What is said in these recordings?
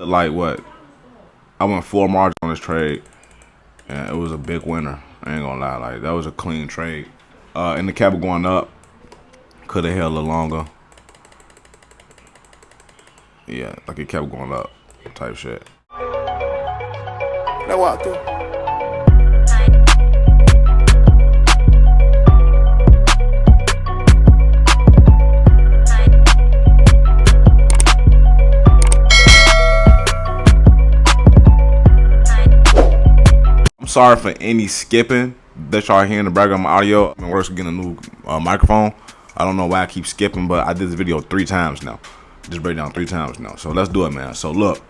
Like what? I went full margin on this trade, and it was a big winner. I ain't gonna lie, like that was a clean trade. And the Kevo going up, could have held a little longer. Yeah, like it kept going up, type shit. Now walk through. I'm sorry for any skipping that y'all hear in the background of my audio. I'm working getting a new microphone. I don't know why I keep skipping, but I did this video 3 times now. Just break down 3 times now. So let's do it, man. So look.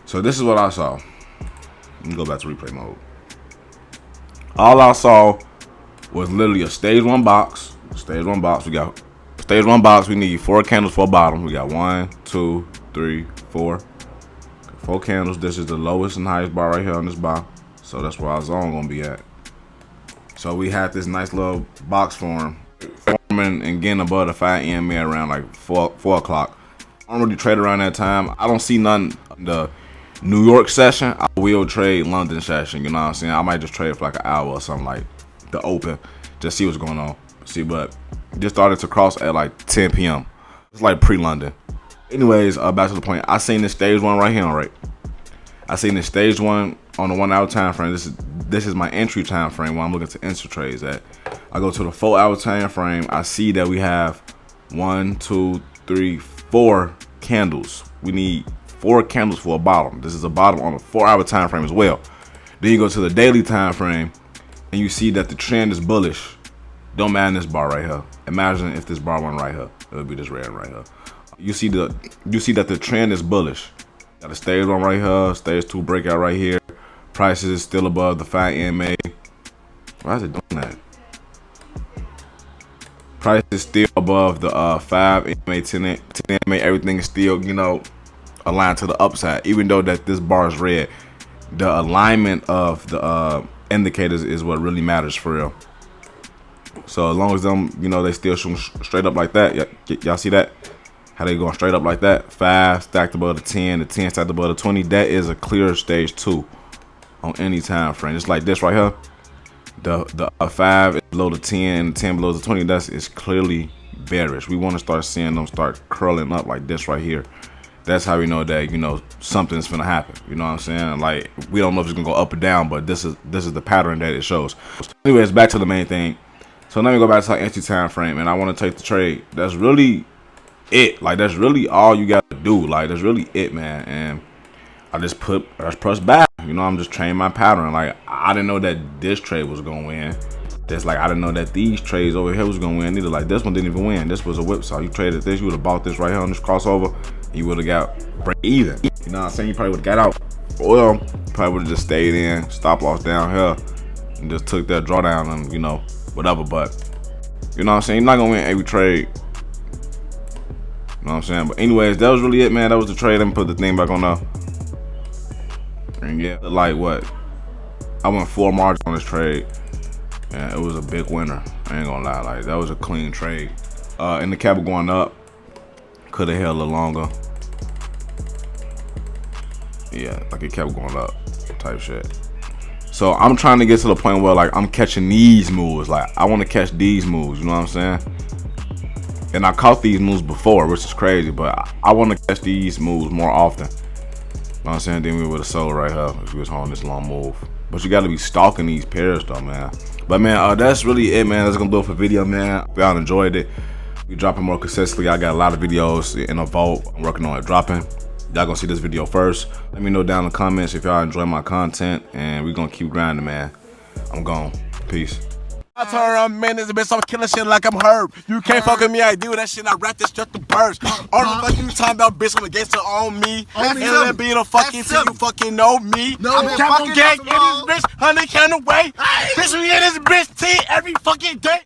So this is what I saw. Let me go back to replay mode. All I saw was literally a stage 1 box. Stage 1 box. We got stage 1 box. We need 4 candles for a bottom. We got 1, 2, 3, 4. 4 candles. This is the lowest and highest bar right here on this bar. So that's where our zone gonna be at. So we had this nice little box forming and getting above the 5 EMA around like 4 o'clock. I don't really trade around that time. I don't see none the New York session. I will trade London session, you know what I'm saying? I might just trade for like an hour or something, like the open, just see what's going on. See, but just started to cross at like 10 p.m. It's like pre-London. Anyways, back to the point. I seen this stage 1 right here, right? I seen this stage 1 on the 1 hour time frame. This is my entry time frame when I'm looking to enter trades at. I go to the 4 hour time frame. I see that we have 1, 2, 3, 4 candles. We need 4 candles for a bottom. This is a bottom on a 4 hour time frame as well. Then you go to the daily time frame and you see that the trend is bullish. Don't mind this bar right here. Imagine if this bar went right here. It would be this red right here. You see that the trend is bullish. Got a stage 1 right here, stage 2 breakout right here. Prices is still above the 5 EMA. Why is it doing that? Price is still above the 5 EMA, 10 EMA. Everything is still, you know, aligned to the upside. Even though that this bar is red, the alignment of the indicators is what really matters for real. So as long as them, you know, they still shooting straight up like that. Y'all see that? How they going straight up like that? 5 stacked above the 10 stacked above the 20. That is a clear stage 2 on any time frame. Just like this right here. The 5 is below the 10 and the 10 below the 20. Is clearly bearish. We want to start seeing them start curling up like this right here. That's how we know that, you know, something's gonna happen. You know what I'm saying? Like, we don't know if it's gonna go up or down, but this is the pattern that it shows. Anyways, back to the main thing. So let me go back to our entry time frame, and I want to take the trade. That's really it. Like, that's really all you got to do. Like, that's really it, man. And I just press back. You know, I'm just training my pattern. Like, I didn't know that this trade was gonna win. Just like I didn't know that these trades over here was gonna win either. Like, this one didn't even win. This was a whipsaw. You traded this, you would have bought this right here on this crossover, and you would have got break even. You know what I'm saying? You probably would have got out. Well, probably would have just stayed in, stop loss down here, and just took that drawdown and, you know, whatever. But you know what I'm saying? You're not gonna win every trade. You know what I'm saying? But anyways, that was really it, man. That was the trade. Let me put the thing back on now. And yeah, like what? I went full margin on this trade. And it was a big winner. I ain't gonna lie, like that was a clean trade. And the Kevo going up, could have held a little longer. Yeah, like it kept going up, type shit. So I'm trying to get to the point where like I'm catching these moves. Like I want to catch these moves. You know what I'm saying? And I caught these moves before, which is crazy. But I want to catch these moves more often. You know what I'm saying? Then we would have sold right here if we was on this long move. But you got to be stalking these pairs though, man. But man, that's really it, man. That's gonna do it for video, man. If y'all enjoyed it, we dropping more consistently. I got a lot of videos in a vault. I'm working on it dropping. Y'all gonna see this video first. Let me know down in the comments if y'all enjoy my content, and we gonna keep grinding, man. I'm gone. Peace. I turn around, man, this bitch, I'm killing shit like I'm Herb. You can't fuck with me, I do that shit, I rap this straight to burst. All the fuck you talking about, bitch, I'm against it on me. And let be the fucking till you fucking know me. I'm a capital gang in this bitch, 100 count away. Bitch, we in this bitch, T every fucking day.